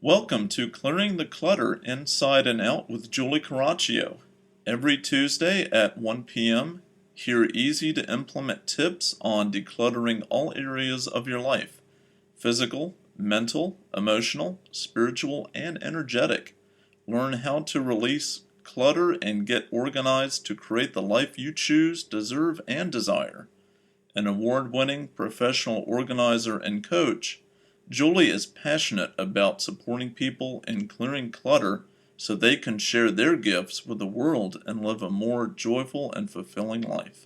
Welcome to Clearing the Clutter Inside and Out with Julie Coraccio. Every Tuesday at 1 p.m., hear easy to implement tips on decluttering all areas of your life: physical, mental, emotional, spiritual, and energetic. Learn how to release clutter and get organized to create the life you choose, deserve, and desire. An award-winning professional organizer and coach, Julie is passionate about supporting people in clearing clutter so they can share their gifts with the world and live a more joyful and fulfilling life.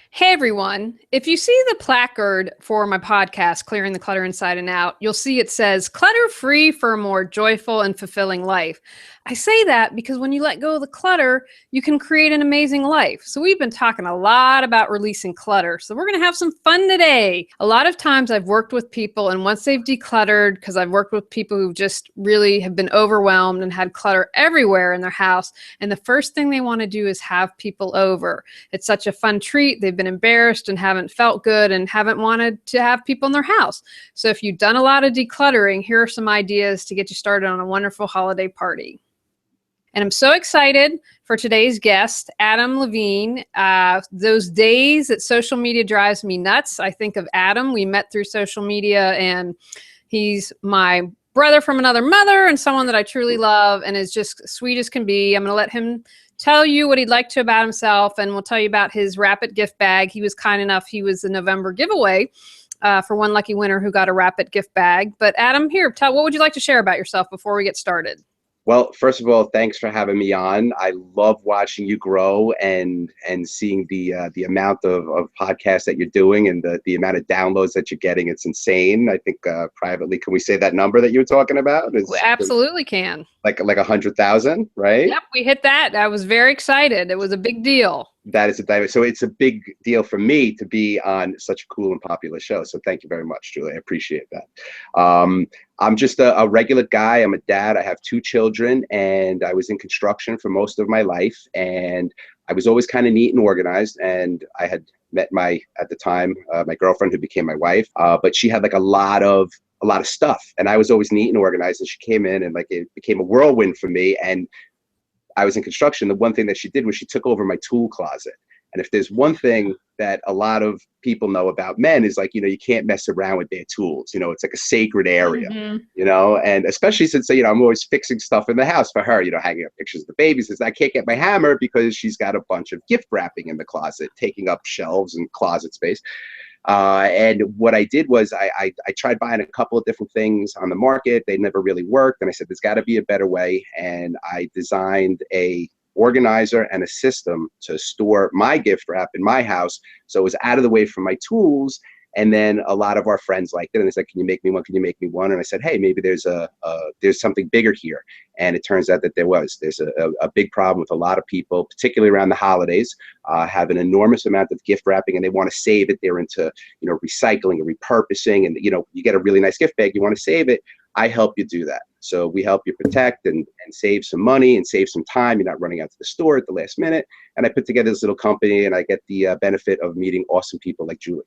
Hey everyone, if you see the placard for my podcast, Clearing the Clutter Inside and Out, you'll see it says clutter free for a more joyful and fulfilling life. I say that because when you let go of the clutter, you can create an amazing life. So we've been talking a lot about releasing clutter. So we're going to have some fun today. A lot of times I've worked with people, and once they've decluttered, because I've worked with people who just really have been overwhelmed and had clutter everywhere in their house, and the first thing they want to do is have people over. It's such a fun treat. They've been embarrassed and haven't felt good and haven't wanted to have people in their house. So if you've done a lot of decluttering, here are some ideas to get you started on a wonderful holiday party. And I'm so excited for today's guest, Adam Levine. Those days that social media drives me nuts, I think of Adam. We met through social media, and he's my brother from another mother and someone that I truly love and is just sweet as can be. I'm going to let him tell you what he'd like to about himself, and we'll tell you about his Rapid gift bag. He was kind enough. He was the November giveaway for one lucky winner who got a Rapid gift bag. But Adam, here, what would you like to share about yourself before we get started? Well, first of all, thanks for having me on. I love watching you grow and seeing the amount of podcasts that you're doing and the amount of downloads that you're getting. It's insane. I think privately, can we say that number that you were talking about? We absolutely can. Like 100,000, right? Yep, we hit that. I was very excited. It was a big deal. That is so it's a big deal for me to be on such a cool and popular show. So thank you very much, Julie. I appreciate that. I'm just a regular guy. I'm a dad. I have 2 children, and I was in construction for most of my life. And I was always kind of neat and organized. And I had met at the time, my girlfriend, who became my wife. But she had like a lot of stuff, and I was always neat and organized. And she came in, and like it became a whirlwind for me. And I was in construction. The one thing that she did was she took over my tool closet. And if there's one thing that a lot of people know about men is, like, you can't mess around with their tools. It's like a sacred area, and especially since, I'm always fixing stuff in the house for her, hanging up pictures of the babies. I can't get my hammer because she's got a bunch of gift wrapping in the closet, taking up shelves and closet space. And what I did was I tried buying a couple of different things on the market. They never really worked. And I said, there's got to be a better way. And I designed a organizer and a system to store my gift wrap in my house, so it was out of the way from my tools. And then a lot of our friends liked it, and they said, can you make me one? Can you make me one? And I said, hey, maybe there's something bigger here. And it turns out that there's a big problem with a lot of people, particularly around the holidays, have an enormous amount of gift wrapping, and they want to save it. They're into recycling and repurposing, and you get a really nice gift bag, you want to save it. I help you do that. So we help you protect and save some money and save some time. You're not running out to the store at the last minute. And I put together this little company, and I get the benefit of meeting awesome people like Julie.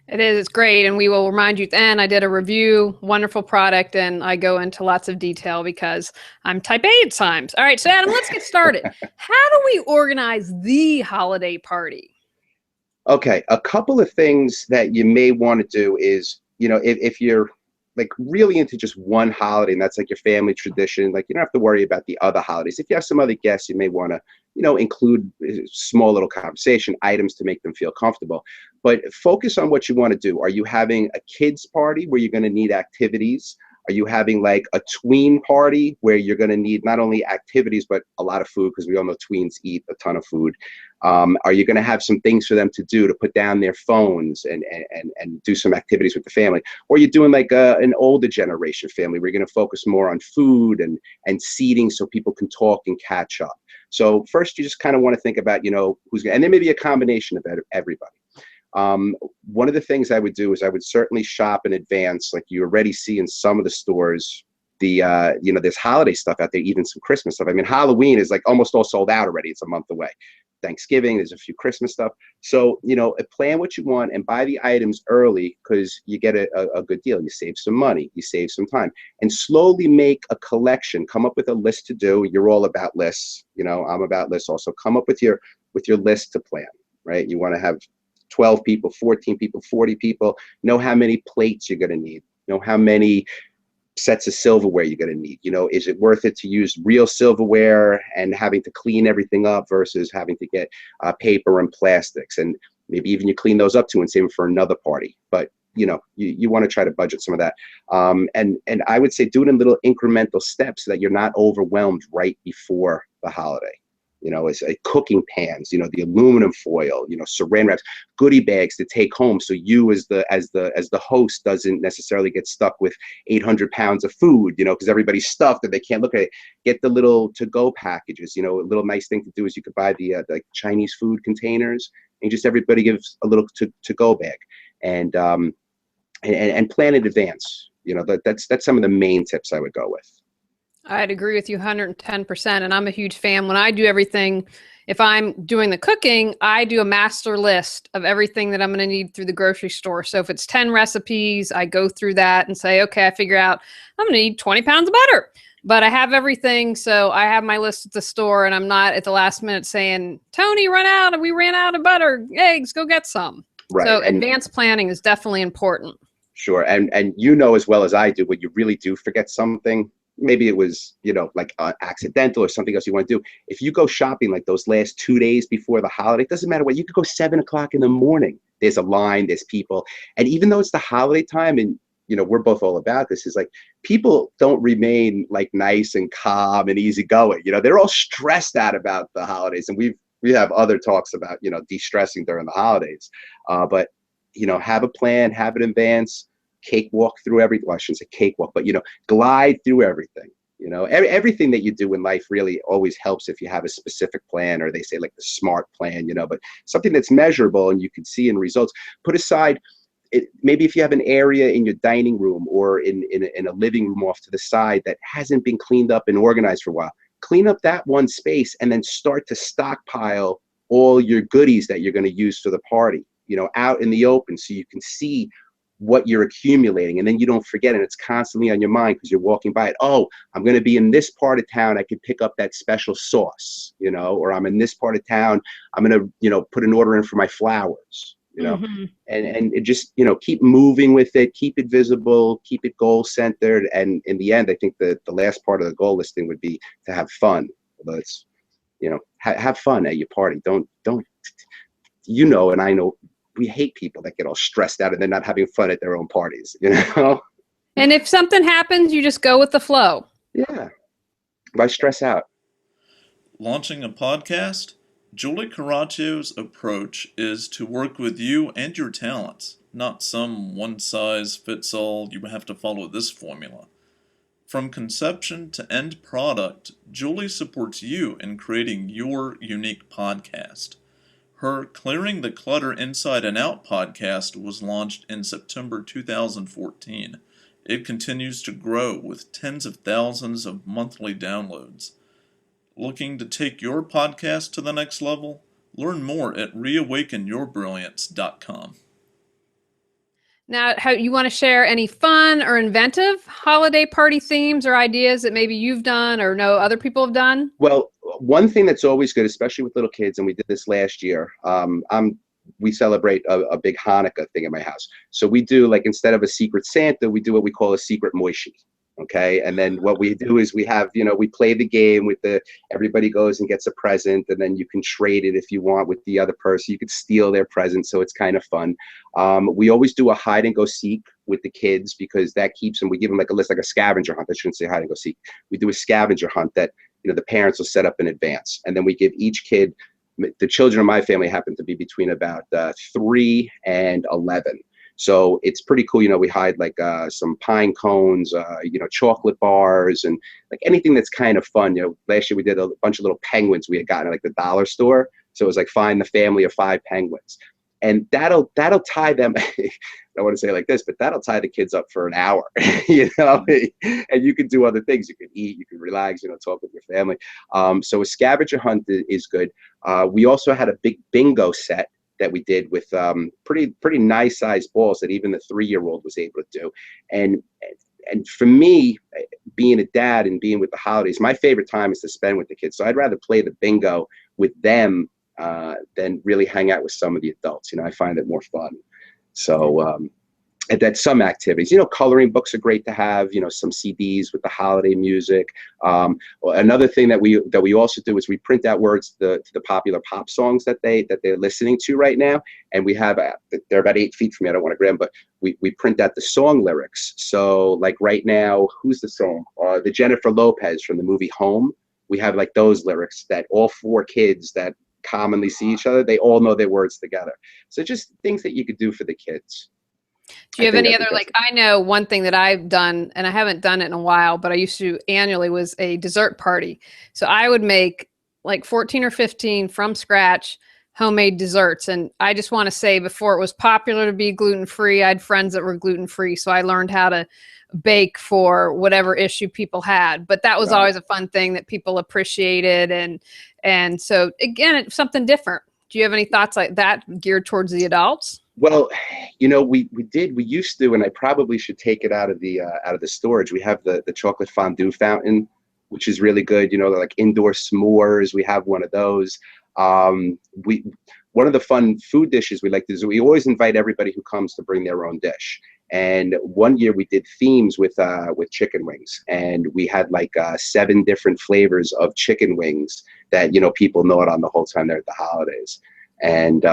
It is. It's great. And we will remind you then I did a review, wonderful product, and I go into lots of detail because I'm type A at times. All right. So Adam, let's get started. How do we organize the holiday party? Okay. A couple of things that you may want to do is, if you're like really into just one holiday and that's like your family tradition, like you don't have to worry about the other holidays. If you have some other guests, you may want to, include small little conversation items to make them feel comfortable. But focus on what you want to do. Are you having a kids party where you're going to need activities? Are you having like a tween party where you're going to need not only activities, but a lot of food, because we all know tweens eat a ton of food? Are you going to have some things for them to do, to put down their phones and do some activities with the family? Or you're doing like an older generation family where you're going to focus more on food and seating so people can talk and catch up? So first, you just kind of want to think about, who's going to, and there may be a combination of everybody. One of the things I would do is I would certainly shop in advance. Like you already see in some of the stores, there's holiday stuff out there, even some Christmas stuff. I mean, Halloween is like almost all sold out already. It's a month away. Thanksgiving, there's a few Christmas stuff. So, plan what you want and buy the items early because you get a good deal. You save some money, you save some time, and slowly make a collection. Come up with a list to do. You're all about lists. I'm about lists also. Come up with your list to plan, right? You want to have 12 people, 14 people, 40 people. Know how many plates you're going to need. Know how many sets of silverware you're going to need. Is it worth it to use real silverware and having to clean everything up versus having to get paper and plastics, and maybe even you clean those up too and save them for another party. But you want to try to budget some of that, and I would say do it in little incremental steps so that you're not overwhelmed right before the holiday. It's cooking pans, the aluminum foil, saran wraps, goodie bags to take home. So you as the host doesn't necessarily get stuck with 800 pounds of food, because everybody's stuffed and they can't look at it. Get the little to-go packages. A little nice thing to do is you could buy the Chinese food containers, and just everybody gives a little to-go bag, and plan in advance. That's some of the main tips I would go with. I'd agree with you 110%. And I'm a huge fan. When I do everything, if I'm doing the cooking, I do a master list of everything that I'm going to need through the grocery store. So if it's 10 recipes, I go through that and say, okay, I figure out I'm going to need 20 pounds of butter. But I have everything. So I have my list at the store, and I'm not at the last minute saying, Tony, we ran out of butter, eggs, go get some. Right. So advanced planning is definitely important. Sure. And as well as I do, when you really do forget something, maybe it was, like accidental or something else you want to do. If you go shopping like those last 2 days before the holiday, it doesn't matter what, you could go 7:00 in the morning. There's a line, there's people. And even though it's the holiday time and, we're both all about this, is like people don't remain like nice and calm and easygoing. They're all stressed out about the holidays. And we have other talks about, de-stressing during the holidays. But, have a plan, have it in advance. Cakewalk through everything. Well, I shouldn't say cakewalk, but glide through everything. Everything that you do in life really always helps if you have a specific plan, or they say like the SMART plan. But something that's measurable and you can see in results. Put aside, maybe if you have an area in your dining room or in a living room off to the side that hasn't been cleaned up and organized for a while, clean up that one space and then start to stockpile all your goodies that you're going to use for the party. Out in the open so you can see what you're accumulating, and then you don't forget, and it's constantly on your mind because you're walking by it. Oh, I'm going to be in this part of town, I can pick up that special sauce, or I'm in this part of town, I'm going to, put an order in for my flowers, Mm-hmm. and it just, keep moving with it, keep it visible, keep it goal centered. And in the end, I think the last part of the goal listing would be to have fun. Although it's, have fun at your party. Don't, and I know, we hate people that get all stressed out and they're not having fun at their own parties, And if something happens, you just go with the flow. Yeah. Why stress out? Launching a podcast? Julie Coraccio's approach is to work with you and your talents, not some one-size-fits-all, you have to follow this formula. From conception to end product, Julie supports you in creating your unique podcast. Her Clearing the Clutter Inside and Out podcast was launched in September 2014. It continues to grow with tens of thousands of monthly downloads. Looking to take your podcast to the next level? Learn more at reawakenyourbrilliance.com. Now, how you want to share any fun or inventive holiday party themes or ideas that maybe you've done or know other people have done? Well, one thing that's always good, especially with little kids, and we did this last year, we celebrate a big Hanukkah thing at my house. So we do, like, instead of a secret Santa, we do what we call a secret Moishi. Okay. And then what we do is we have, we play the game with everybody goes and gets a present, and then you can trade it if you want with the other person. You could steal their present. So it's kind of fun. We always do a hide and go seek with the kids because that keeps them, we give them like a list, like a scavenger hunt. I shouldn't say hide and go seek. We do a scavenger hunt that, the parents will set up in advance. And then we give each kid, the children of my family happen to be between about 3 and 11. So it's pretty cool. We hide like some pine cones, chocolate bars, and like anything that's kind of fun. Last year we did a bunch of little penguins we had gotten at like the dollar store. So it was like find the family of 5 penguins. and that'll tie them. I don't want to say it like this, but that'll tie the kids up for an hour, and you can do other things. You can eat, you can relax, talk with your family. So a scavenger hunt is good. We also had a big bingo set that we did with pretty nice sized balls that even the 3-year-old was able to do. And for me, being a dad and being with the holidays, my favorite time is to spend with the kids. So I'd rather play the bingo with them than really hang out with some of the adults. I find it more fun. So and that's some activities. Coloring books are great to have. Some CDs with the holiday music. Another thing that we also do is we print out words to the popular pop songs that they're listening to right now, and we have they're about 8 feet from me. I don't want to grab them, but we print out the song lyrics. So like right now, who's the song? The Jennifer Lopez from the movie Home. We have like those lyrics that all 4 kids that commonly see each other, they all know their words together. So just things that you could do for the kids. Do you have any other, I know one thing that I've done, and I haven't done it in a while, but I used to annually, was a dessert party. So I would make like 14 or 15 from scratch homemade desserts. And I just want to say, before it was popular to be gluten-free, I had friends that were gluten-free. So I learned how to bake for whatever issue people had. But that was always a fun thing that people appreciated. And so again, it's something different. Do you have any thoughts like that geared towards the adults? Well, we used to, and I probably should take it out of the storage. We have the chocolate fondue fountain, which is really good. Like indoor s'mores. We have one of those. One of the fun food dishes we like to do, we always invite everybody who comes to bring their own dish. And one year we did themes with chicken wings, and we had like 7 different flavors of chicken wings that people know it on the whole time they're at the holidays. And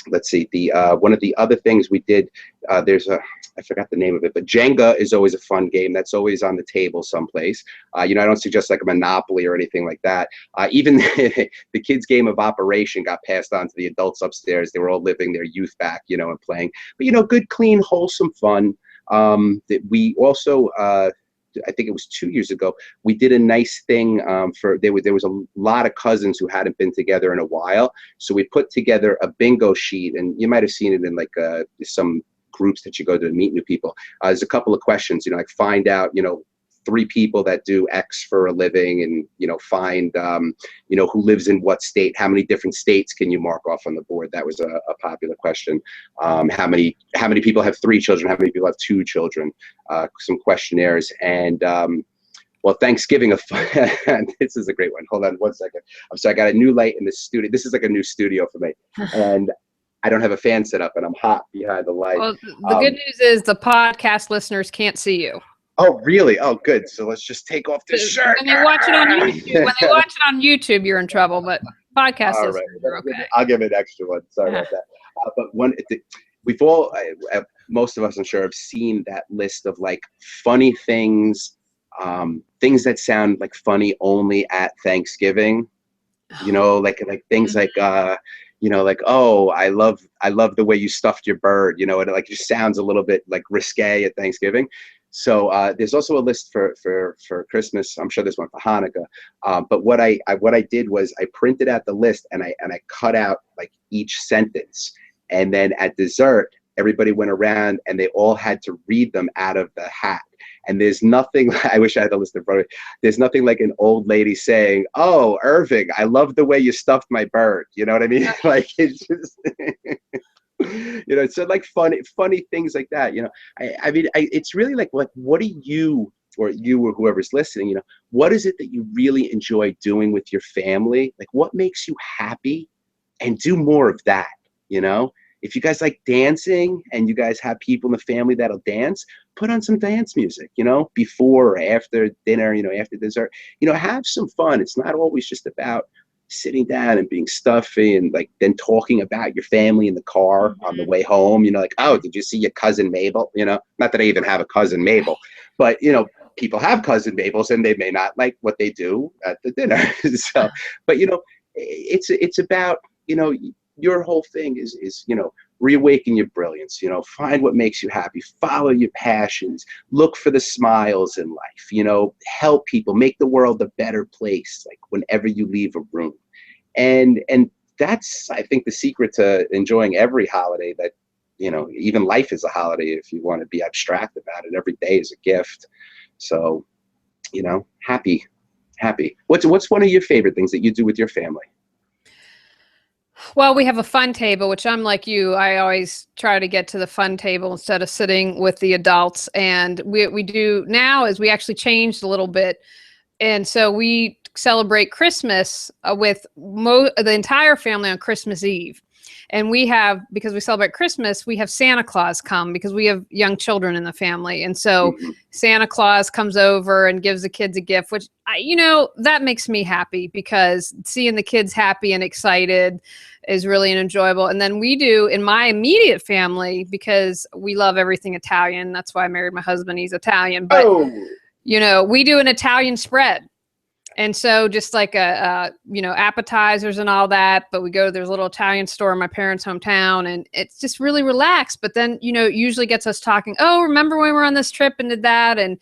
let's see, one of the other things we did, I forgot the name of it, but Jenga is always a fun game. That's always on the table someplace. I don't suggest like a Monopoly or anything like that. Even the kids' game of Operation got passed on to the adults upstairs. They were all living their youth back, and playing. But, good, clean, wholesome fun. That we also, I think it was 2 years ago, we did a nice thing there was a lot of cousins who hadn't been together in a while. So we put together a bingo sheet, and you might have seen it in like some groups that you go to meet new people. There's a couple of questions, like find out, 3 people that do X for a living, and, find, who lives in what state, how many different states can you mark off on the board? That was a popular question. How many people have 3 children? How many people have 2 children? Some questionnaires. And, well, Thanksgiving, this is a great one. Hold on 1 second. I'm sorry, I got a new light in the studio. This is like a new studio for me. And I don't have a fan set up, and I'm hot behind the light. Well, the good news is the podcast listeners can't see you. Oh, really? Oh, good. So let's just take off this shirt. When they watch it on YouTube, you're in trouble. But podcast listeners are okay. I'll give it an extra one. Sorry about that. But we've all, most of us, I'm sure, have seen that list of like funny things, things that sound like funny only at Thanksgiving. Like things like. Like, oh, I love the way you stuffed your bird, and it like just sounds a little bit like risque at Thanksgiving. So there's also a list for Christmas. I'm sure there's one for Hanukkah. But what I did was I printed out the list, and I cut out like each sentence, and then at dessert everybody went around and they all had to read them out of the hat. And there's nothing, I wish I had the list in front of me. There's nothing like an old lady saying, "Oh, Irving, I love the way you stuffed my bird." You know what I mean? Like, it's just, so like funny things like that. I mean, it's really like what do you or whoever's listening, what is it that you really enjoy doing with your family? Like, what makes you happy? And do more of that, If you guys like dancing and you guys have people in the family that'll dance, put on some dance music, before or after dinner, after dessert, have some fun. It's not always just about sitting down and being stuffy and like then talking about your family in the car on the way home, like, "Oh, did you see your cousin Mabel?" Not that I even have a cousin Mabel, but people have cousin Mabels and they may not like what they do at the dinner. So, but it's about, your whole thing is reawaken your brilliance, find what makes you happy, follow your passions, look for the smiles in life, help people, make the world a better place, like whenever you leave a room. And that's, I think, the secret to enjoying every holiday, that, even life is a holiday if you want to be abstract about it. Every day is a gift. So, happy. What's one of your favorite things that you do with your family? Well, we have a fun table, which I'm like you. I always try to get to the fun table instead of sitting with the adults. And we do now is we actually changed a little bit. And so we celebrate Christmas with the entire family on Christmas Eve. And we have, because we celebrate Christmas, we have Santa Claus come because we have young children in the family. And so Santa Claus comes over and gives the kids a gift, which, that makes me happy because seeing the kids happy and excited is really enjoyable. And then we do in my immediate family, because we love everything Italian. That's why I married my husband. He's Italian. But, we do an Italian spread. And so just like appetizers and all that, but there's a little Italian store in my parents' hometown, and it's just really relaxed. But then, it usually gets us talking, oh, remember when we were on this trip and did that? And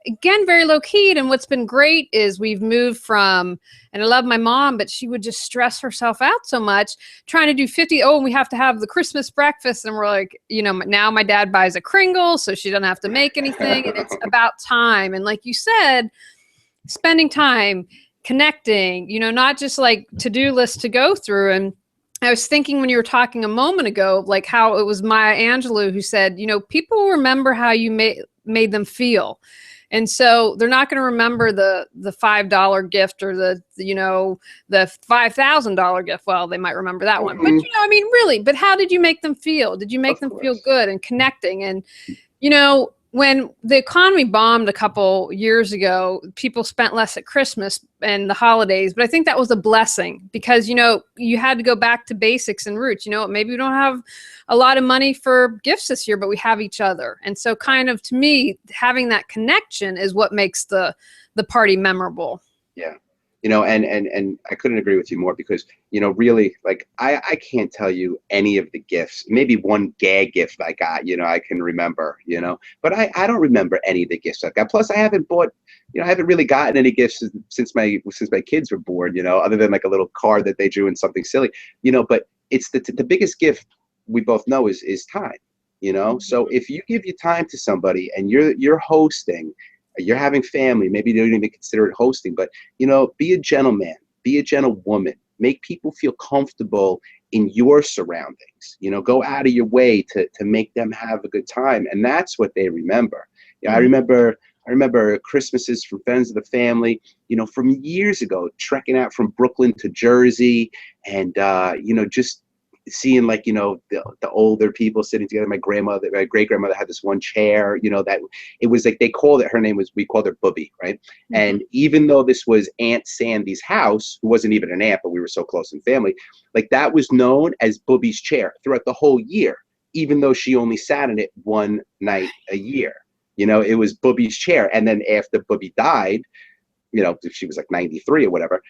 again, very low key. And what's been great is we've moved from, and I love my mom, but she would just stress herself out so much trying to do 50. Oh, and we have to have the Christmas breakfast. And we're like, now my dad buys a Kringle so she doesn't have to make anything. And it's about time. And like you said, spending time connecting, not just like to-do lists to go through. And I was thinking when you were talking a moment ago, like how it was Maya Angelou who said, people remember how you made them feel. And so they're not going to remember the $5 gift or the $5,000 gift. Well, they might remember that one, but really, but how did you make them feel? Did you make them feel good and connecting? And, when the economy bombed a couple years ago, people spent less at Christmas and the holidays, but I think that was a blessing because, you had to go back to basics and roots. Maybe we don't have a lot of money for gifts this year, but we have each other. And so kind of to me, having that connection is what makes the party memorable. Yeah. And I couldn't agree with you more because, really, like, I can't tell you any of the gifts, maybe one gag gift I got, I can remember, but I don't remember any of the gifts I got. Plus I haven't bought, I haven't really gotten any gifts since my kids were born, other than like a little card that they drew and something silly, but it's the biggest gift we both know is time, So if you give your time to somebody and you're hosting, you're having family, maybe they don't even consider it hosting, but, be a gentleman, be a gentlewoman, make people feel comfortable in your surroundings, go out of your way to make them have a good time. And that's what they remember. I remember Christmases from friends of the family, from years ago, trekking out from Brooklyn to Jersey and, just seeing like, the older people sitting together. My great grandmother had this one chair, that it was like, we called her Bubby, right? And even though this was Aunt Sandy's house, who wasn't even an aunt, but we were so close in family, like that was known as Bubby's chair throughout the whole year, even though she only sat in it one night a year. It was Bubby's chair. And then after Bubby died, she was like 93 or whatever,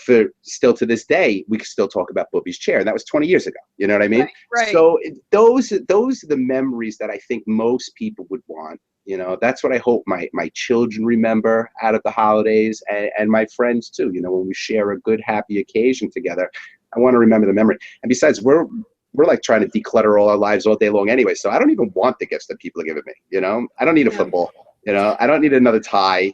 for still to this day, we can still talk about Bubby's chair. And that was 20 years ago. You know what I mean? Right. So those are the memories that I think most people would want. That's what I hope my children remember out of the holidays and my friends too. When we share a good, happy occasion together, I want to remember the memory. And besides, we're like trying to declutter all our lives all day long anyway. So I don't even want the gifts that people are giving me. I don't need a football, I don't need another tie,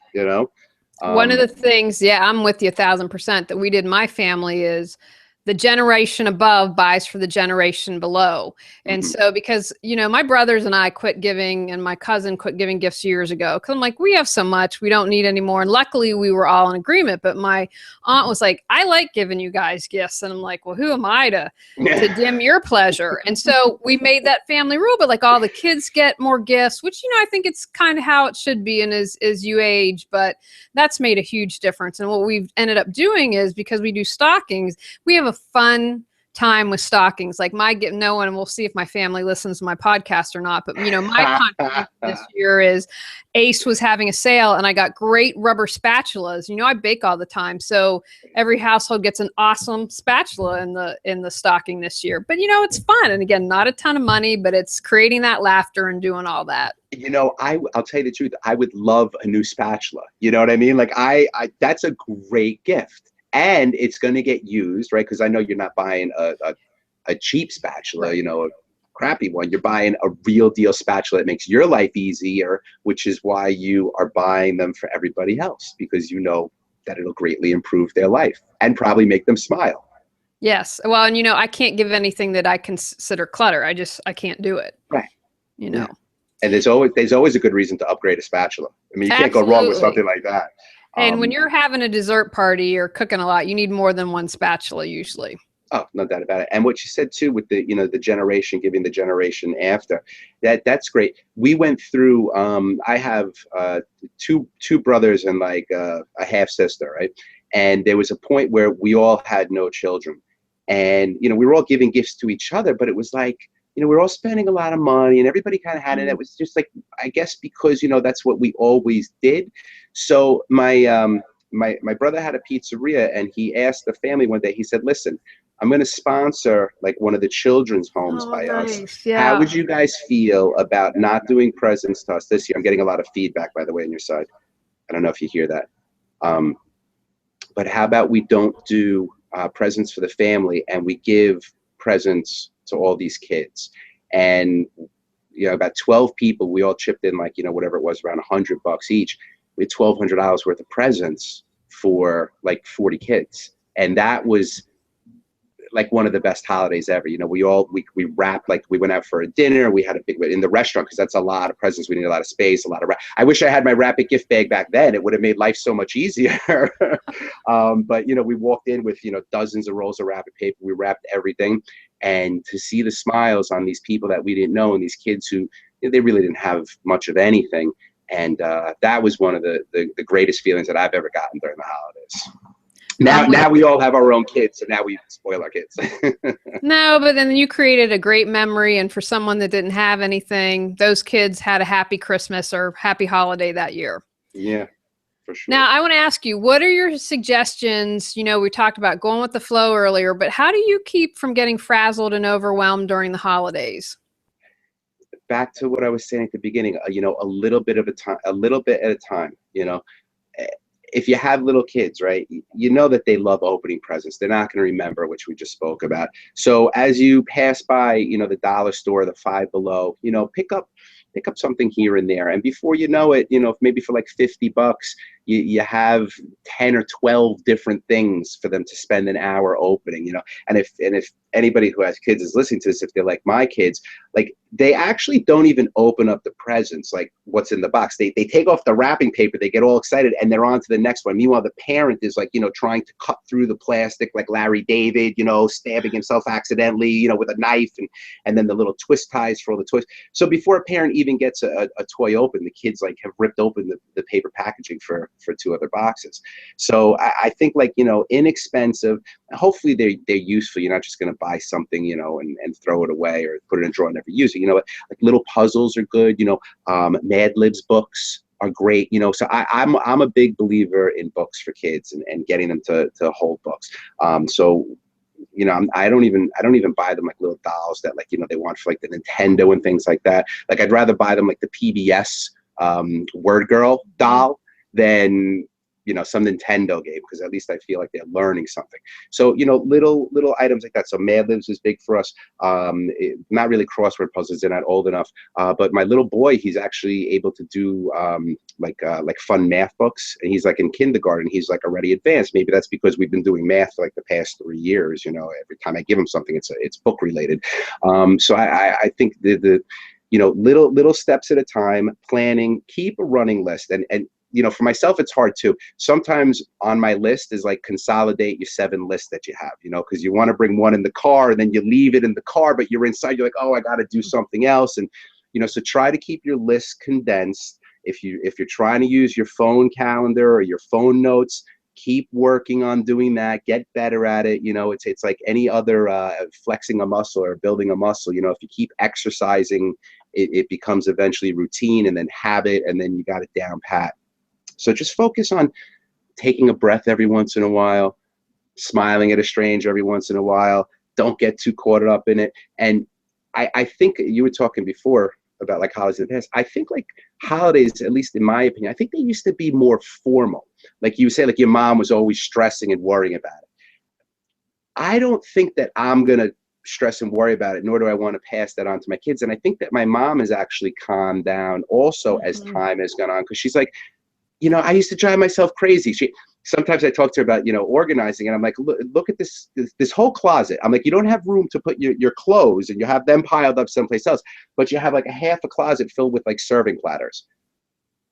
One of the things, I'm with you 1,000% that we did in my family is the generation above buys for the generation below. And so because, my brothers and I quit giving and my cousin quit giving gifts years ago. Cause I'm like, we have so much, we don't need any more. And luckily we were all in agreement, but my aunt was like, I like giving you guys gifts. And I'm like, well, who am I to dim your pleasure? And so we made that family rule, but like all the kids get more gifts, which, I think it's kind of how it should be and as you age, but that's made a huge difference. And what we've ended up doing is because we do stockings, we have a fun time with stockings. Like no one, and we'll see if my family listens to my podcast or not, but my contribution this year is Ace was having a sale and I got great rubber spatulas. I bake all the time. So every household gets an awesome spatula in the stocking this year. But it's fun. And again, not a ton of money, but it's creating that laughter and doing all that. I'll tell you the truth. I would love a new spatula. You know what I mean? Like that's a great gift. and it's going to get used, right? Because I know you're not buying a cheap spatula, Right. you know, a crappy one. You're buying a real deal spatula that makes your life easier, which is why you are buying them for everybody else, because you know that it'll greatly improve their life and probably make them smile. Yes. Well, and I can't give anything that I consider clutter. I can't do it. Right. You Yeah. know. And there's always a good reason to upgrade a spatula. I mean, you can't go wrong with Absolutely. something like that. And when you're having a dessert party or cooking a lot, you need more than one spatula usually. Oh, no doubt about it. And what you said too, with the, the generation giving the generation after, that's great. We went through. I have two brothers and like a half sister, right? And there was a point where we all had no children, and we were all giving gifts to each other, but it was like, we were all spending a lot of money, and everybody kind of had it. It was just like, I guess because that's what we always did. So my brother had a pizzeria, and he asked the family one day. He said, "Listen, I'm going to sponsor like one of the children's homes Oh, by us. nice. How Yeah. would you guys feel about not doing presents to us this year?" I'm getting a lot of feedback, by the way, on your side. I don't know if you hear that. But how about we don't do presents for the family, and we give presents to all these kids? And about 12 people, we all chipped in like whatever it was, around $100 each. We had $1,200 worth of presents for like 40 kids, and that was like one of the best holidays ever. We wrapped, like we went out for a dinner. We had a big in the restaurant, because that's a lot of presents. We need a lot of space, a lot of I wish I had my Wrap It gift bag back then. It would have made life so much easier. But we walked in with dozens of rolls of wrapping paper. We wrapped everything, and to see the smiles on these people that we didn't know, and these kids who they really didn't have much of anything. And that was one of the greatest feelings that I've ever gotten during the holidays. Now we all have our own kids, so now we spoil our kids. No, but then you created a great memory, and for someone that didn't have anything, those kids had a happy Christmas or happy holiday that year. Yeah, for sure. Now, I want to ask you, what are your suggestions? We talked about going with the flow earlier, but how do you keep from getting frazzled and overwhelmed during the holidays? Back to what I was saying at the beginning, a little bit at a time. If you have little kids, right, you know that they love opening presents. They're not going to remember, which we just spoke about. So as you pass by, the dollar store, the Five Below, pick up something here and there. And before you know it, maybe for like $50, you have 10 or 12 different things for them to spend an hour opening, and if anybody who has kids is listening to this, if they're like my kids, like they actually don't even open up the presents, like what's in the box. They take off the wrapping paper, they get all excited, and they're on to the next one. Meanwhile, the parent is like, trying to cut through the plastic like Larry David, stabbing himself accidentally, with a knife, and then the little twist ties for all the toys. So before a parent even gets a toy open, the kids like have ripped open the paper packaging for 2 other boxes. So I think like, inexpensive, hopefully they're useful. You're not just going to buy something, and throw it away or put it in a drawer and never use it. Like little puzzles are good. Mad Libs books are great. So I'm a big believer in books for kids and getting them to hold books. So I don't even buy them like little dolls that like they want for like the Nintendo and things like that. Like I'd rather buy them like the PBS Word Girl doll than some Nintendo game, because at least I feel like they're learning something. So little items like that. So Mad Libs is big for us. Not really crossword puzzles, they're not old enough, but my little boy, he's actually able to do like fun math books, and he's like in kindergarten. He's like already advanced. Maybe that's because we've been doing math for like the past 3 years. Every time I give him something, it's book related. So I think the little steps at a time, planning, keep a running list. And for myself, it's hard too. Sometimes on my list is like consolidate your 7 lists that you have, because you want to bring one in the car, and then you leave it in the car, but you're inside, you're like, oh, I got to do something else. And, so try to keep your list condensed. If you're trying to use your phone calendar or your phone notes, keep working on doing that, get better at it. It's like any other flexing a muscle or building a muscle. If you keep exercising, it becomes eventually routine, and then habit, and then you got it down pat. So just focus on taking a breath every once in a while, smiling at a stranger every once in a while. Don't get too caught up in it. And I think you were talking before about like holidays in the past. I think like holidays, at least in my opinion, I think they used to be more formal. like you say, like your mom was always stressing and worrying about it. I don't think that I'm going to stress and worry about it, nor do I want to pass that on to my kids. And I think that my mom has actually calmed down also as time has gone on, because she's like, you know, I used to drive myself crazy. Sometimes I talk to her about, you know, organizing, and I'm like, look at this whole closet. I'm like, you don't have room to put your clothes, and you have them piled up someplace else, but you have like a half a closet filled with like serving platters.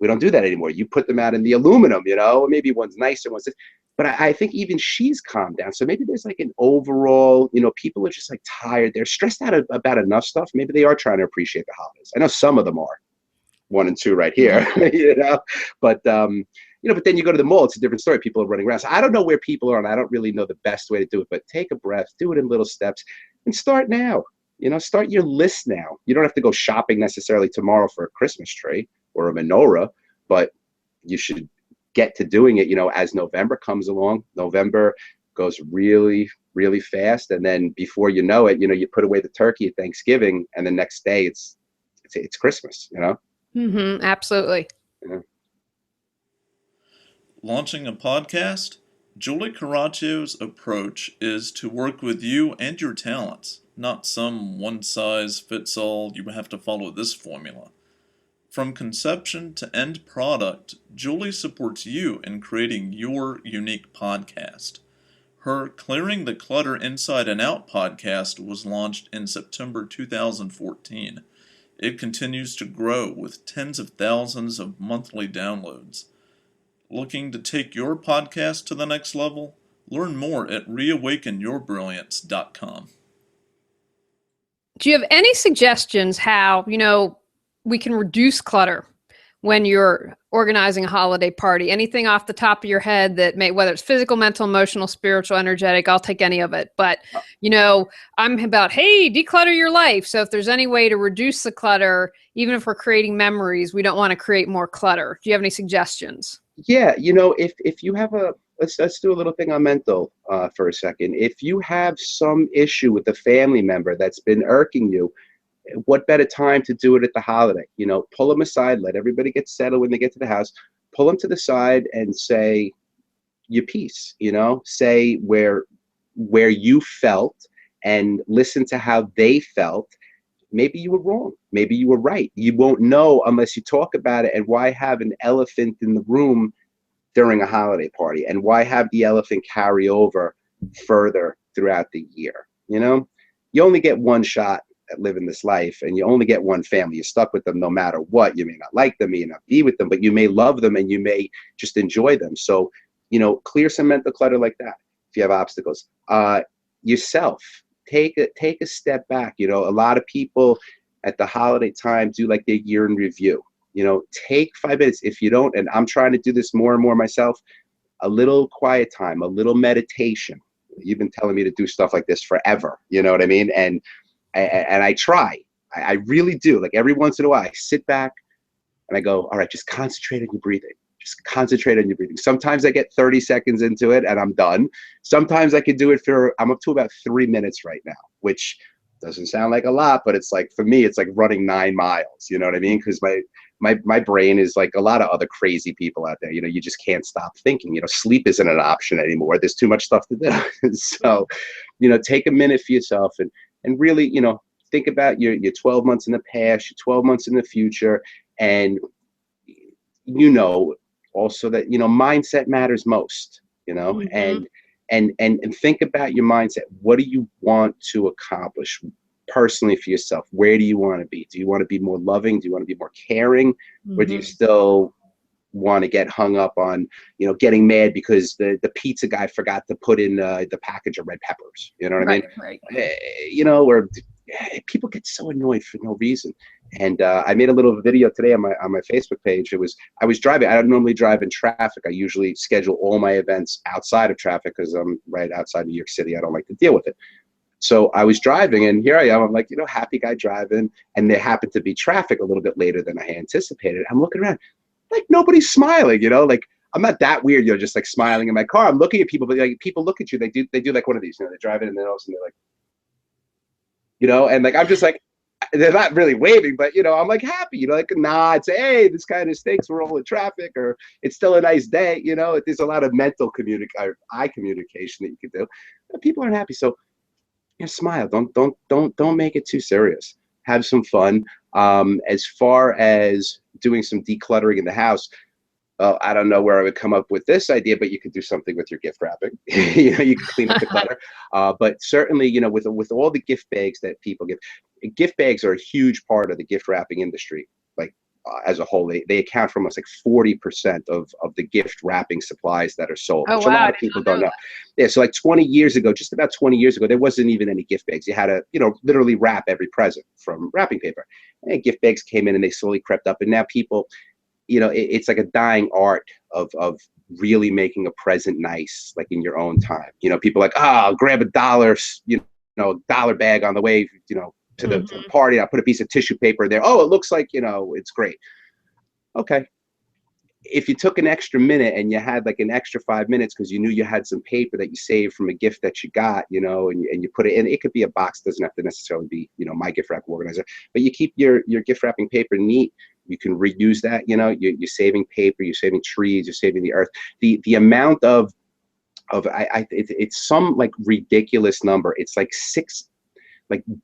We don't do that anymore. You put them out in the aluminum, you know, maybe one's nicer, one's this. But I think even she's calmed down. So maybe there's like an overall, you know, people are just like tired. They're stressed out about enough stuff. Maybe they are trying to appreciate the holidays. I know some of them are, 1 and 2 right here, you know, but, you know, but then you go to the mall, it's a different story. People are running around. So I don't know where people are, and I don't really know the best way to do it, but take a breath, do it in little steps, and start now. You know, start your list now. You don't have to go shopping necessarily tomorrow for a Christmas tree or a menorah, but you should get to doing it, you know, as November comes along. November goes really, really fast. And then before you know it, you know, you put away the turkey at Thanksgiving, and the next day it's Christmas, you know? Absolutely. Yeah. Launching a podcast? Julie Coraccio's approach is to work with you and your talents, not some one-size-fits-all, you have to follow this formula. From conception to end product, Julie supports you in creating your unique podcast. Her Clearing the Clutter Inside and Out podcast was launched in September 2014. It continues to grow with tens of thousands of monthly downloads. Looking to take your podcast to the next level? Learn more at reawakenyourbrilliance.com. Do you have any suggestions how, you know, we can reduce clutter when you're organizing a holiday party? Anything off the top of your head that whether it's physical, mental, emotional, spiritual, energetic, I'll take any of it. But, you know, I'm about, hey, declutter your life. So if there's any way to reduce the clutter, even if we're creating memories, we don't want to create more clutter. Do you have any suggestions? Yeah, you know, if you have let's do a little thing on mental for a second. If you have some issue with a family member that's been irking you, what better time to do it at the holiday? You know, pull them aside, let everybody get settled when they get to the house, pull them to the side and say your piece, you know, say where you felt and listen to how they felt. Maybe you were wrong. Maybe you were right. You won't know unless you talk about it. And why have an elephant in the room during a holiday party? And why have the elephant carry over further throughout the year? You know, you only get one shot at living this life, and you only get one family. You're stuck with them no matter what. You may not like them, you may not be with them, but you may love them and you may just enjoy them. So, you know, clear some mental clutter like that. If you have obstacles, yourself, take a step back. You know, a lot of people at the holiday time do like their year in review. You know, take 5 minutes. If you don't, and I'm trying to do this more and more myself, a little quiet time, a little meditation. You've been telling me to do stuff like this forever. You know what I mean? And I try. I really do. Like every once in a while, I sit back and I go, all right, just concentrate on your breathing. Just concentrate on your breathing. Sometimes I get 30 seconds into it and I'm done. Sometimes I can do it I'm up to about 3 minutes right now, which doesn't sound like a lot, but it's like, for me, it's like running 9 miles. You know what I mean? Because my brain is like a lot of other crazy people out there. You know, you just can't stop thinking. You know, sleep isn't an option anymore. There's too much stuff to do. So, you know, take a minute for yourself and really, you know, think about your 12 months in the past, your 12 months in the future. And, you know, also that, you know, mindset matters most, you know, and think about your mindset. What do you want to accomplish personally for yourself? Where do you want to be? Do you want to be more loving? Do you want to be more caring? Or do you still want to get hung up on, you know, getting mad because the pizza guy forgot to put in the package of red peppers? You know what I mean? Right. You know, or people get so annoyed for no reason. And I made a little video today on my Facebook page. I was driving. I don't normally drive in traffic. I usually schedule all my events outside of traffic because I'm right outside New York City. I don't like to deal with it. So I was driving, and here I am. I'm like, you know, happy guy driving, and there happened to be traffic a little bit later than I had anticipated. I'm looking around, like nobody's smiling. You know, like I'm not that weird. You're just like smiling in my car. I'm looking at people, but like people look at you. They do like one of these. You know, they drive in, and then all of a sudden they're like, you know, and like I'm just like, they're not really waving, but I'm like happy, like a nod, say, hey, this kind of stinks, we're all in traffic, or it's still a nice day. There's a lot of mental eye communication that you can do. But people aren't happy, so smile. Don't make it too serious. Have some fun. As far as doing some decluttering in the house, well, I don't know where I would come up with this idea, but you could do something with your gift wrapping. You could clean up the clutter. But certainly, with all the gift bags that people give, gift bags are a huge part of the gift wrapping industry. Like as a whole, they account for almost like 40% of the gift wrapping supplies that are sold, Oh which a wow, lot of people don't know. Yeah, so like 20 years ago, just about 20 years ago, there wasn't even any gift bags. You had to, literally wrap every present from wrapping paper. And gift bags came in and they slowly crept up, and now people, it's like a dying art of really making a present nice, like in your own time. People are like, I'll grab a dollar, dollar bag on the way, to the party. I'll put a piece of tissue paper there. Oh, it looks like, it's great. Okay. If you took an extra minute and you had like an extra 5 minutes because you knew you had some paper that you saved from a gift that you got, and you put it in, it could be a box, doesn't have to necessarily be, my gift wrap organizer, but you keep your gift wrapping paper neat. You can reuse that, you're saving paper, you're saving trees, you're saving the earth. The amount of it's some like ridiculous number. It's like 6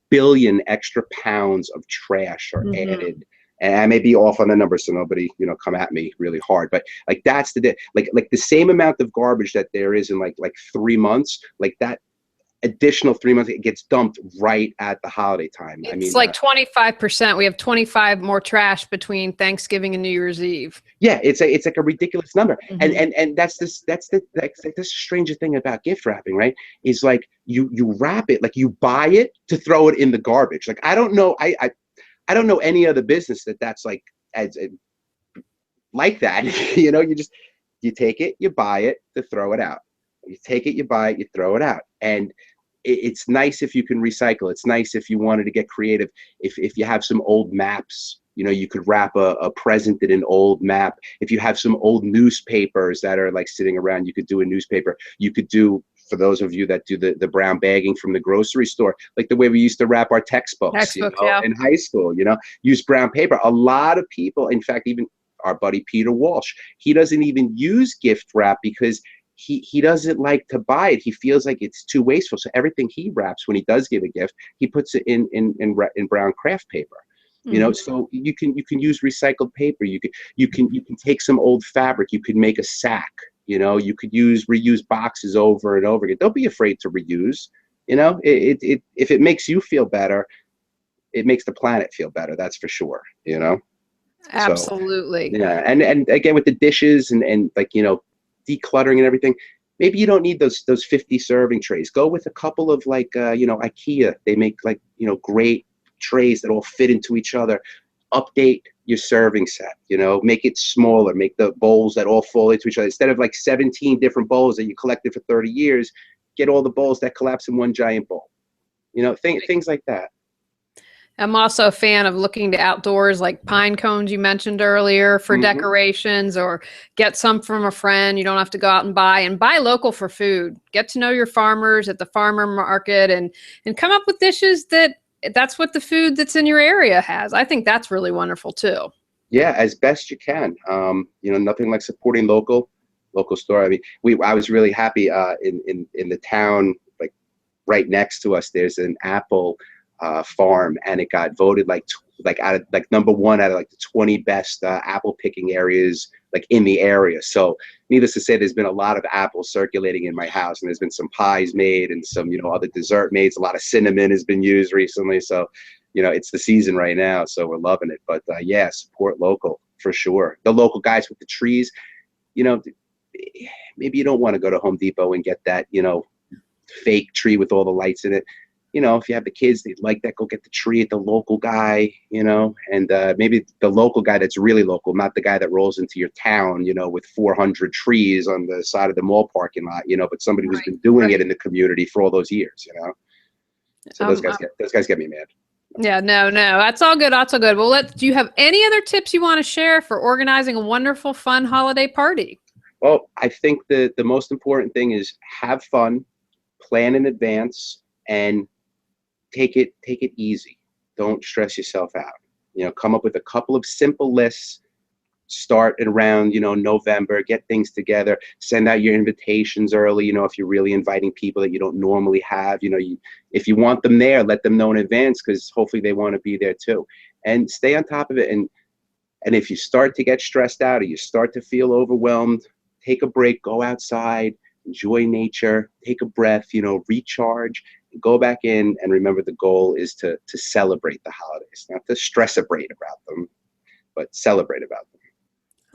billion extra pounds of trash are added. And I may be off on the numbers, so nobody, come at me really hard. But like that's like the same amount of garbage that there is in like 3 months, like that additional 3 months, it gets dumped right at the holiday time. It's like 25%. We have 25 more trash between Thanksgiving and New Year's Eve. Yeah, it's like a ridiculous number. And that's the stranger thing about gift wrapping, right? Is like you wrap it, like you buy it to throw it in the garbage. Like I don't know, I don't know any other business that's like like that. You take it, you buy it to throw it out. You take it, you buy it, you throw it out. And it's nice if you can recycle. It's nice if you wanted to get creative. If you have some old maps, you could wrap a present in an old map. If you have some old newspapers that are like sitting around, you could do a newspaper. You could do, for those of you that do the brown bagging from the grocery store, like the way we used to wrap our textbooks, Yeah. in high school, use brown paper. A lot of people, in fact, even our buddy Peter Walsh, he doesn't even use gift wrap because he doesn't like to buy it. He feels like it's too wasteful. So everything he wraps when he does give a gift, he puts it in brown craft paper. So you can use recycled paper. You can take some old fabric. You could make a sack. You could reuse boxes over and over again. Don't be afraid to reuse. If it makes you feel better, it makes the planet feel better. That's for sure. Absolutely. So, yeah, and again with the dishes and like decluttering and everything, maybe you don't need those 50 serving trays. Go with a couple of like IKEA. They make like great trays that all fit into each other. Update your serving set, make it smaller, make the bowls that all fall into each other. Instead of like 17 different bowls that you collected for 30 years, get all the bowls that collapse in one giant bowl. Things like that. I'm also a fan of looking to outdoors, like pine cones you mentioned earlier for decorations, or get some from a friend. You don't have to go out and buy local for food. Get to know your farmers at the farmer market and come up with dishes that's what the food that's in your area has. I think that's really wonderful too. Yeah, as best you can. Nothing like supporting local store. I mean, I was really happy in the town, like right next to us, there's an apple farm, and it got voted like out of like #1 out of like the 20 best apple picking areas like in the area. So needless to say, there's been a lot of apples circulating in my house, and there's been some pies made and some other dessert made. A lot of cinnamon has been used recently, so it's the season right now, so we're loving it. But yeah, support local for sure. The local guys with the trees, maybe you don't want to go to Home Depot and get that fake tree with all the lights in it. If you have the kids, they'd like that, go get the tree at the local guy, and maybe the local guy that's really local, not the guy that rolls into your town, with 400 trees on the side of the mall parking lot, but somebody who's been doing it in the community for all those years, So those guys get me mad. Yeah, no, that's all good. That's all good. Well, do you have any other tips you want to share for organizing a wonderful, fun holiday party? Well, I think the most important thing is have fun, plan in advance, and take it easy. don't stress yourself out. Come up with a couple of simple lists. Start at around, November, get things together, send out your invitations early, if you're really inviting people that you don't normally have, if you want them there, let them know in advance, because hopefully they want to be there too. And stay on top of it. And if you start to get stressed out or you start to feel overwhelmed, take a break, go outside, enjoy nature, take a breath, recharge, go back in. And remember, the goal is to celebrate the holidays, not to stress-abrate about them, but celebrate about them.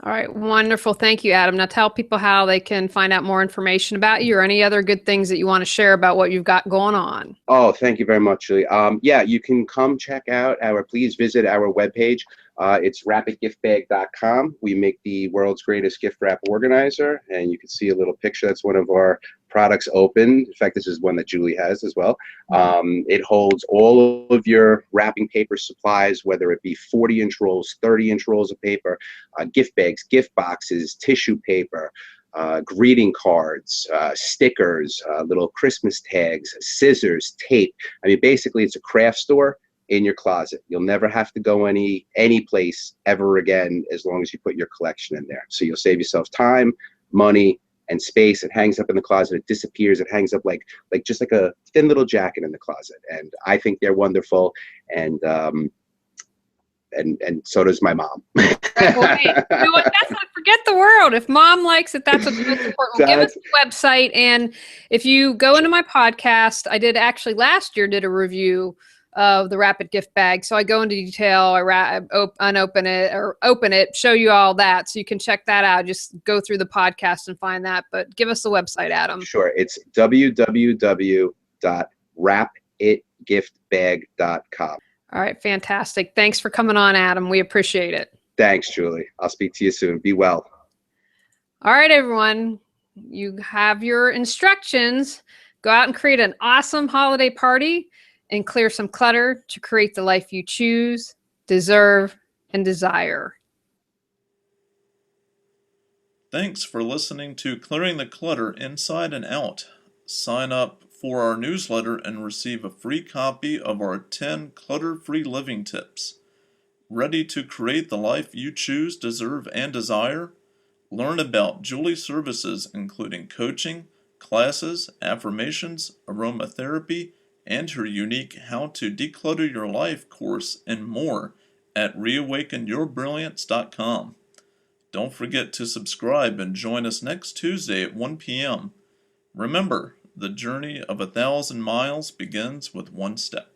All right. Wonderful. Thank you, Adam. Now tell people how they can find out more information about you or any other good things that you want to share about what you've got going on. Oh, thank you very much, Julie. Yeah, you can come check out please visit our webpage. It's rapidgiftbag.com. We make the world's greatest gift wrap organizer, and you can see a little picture. That's one of our products open. In fact, this is one that Julie has as well. It holds all of your wrapping paper supplies, whether it be 40-inch rolls, 30-inch rolls of paper, gift bags, gift boxes, tissue paper, greeting cards, stickers, little Christmas tags, scissors, tape. I mean, basically, it's a craft store in your closet. You'll never have to go any place ever again as long as you put your collection in there. So you'll save yourself time, money, and space. It hangs up in the closet. It disappears. It hangs up like just like a thin little jacket in the closet. And I think they're wonderful. And so does my mom. Right, well, hey, you know what? That's not, forget the world. If mom likes it, that's what's most important. Give us the website. And if you go into my podcast, I did actually last year did a review of the Rapid Gift Bag. So I go into detail, I unopen it or open it, show you all that. So you can check that out. Just go through the podcast and find that. But give us the website, Adam. Sure. It's www.rapidgiftbag.com. All right. Fantastic. Thanks for coming on, Adam. We appreciate it. Thanks, Julie. I'll speak to you soon. Be well. All right, everyone. You have your instructions. Go out and create an awesome holiday party and clear some clutter to create the life you choose, deserve, and desire. Thanks for listening to Clearing the Clutter Inside and Out. Sign up for our newsletter and receive a free copy of our 10 clutter-free living tips. Ready to create the life you choose, deserve, and desire? Learn about Julie's services, including coaching, classes, affirmations, aromatherapy, and her unique How to Declutter Your Life course and more at reawakenyourbrilliance.com. Don't forget to subscribe and join us next Tuesday at 1 p.m. Remember, the journey of 1,000 miles begins with one step.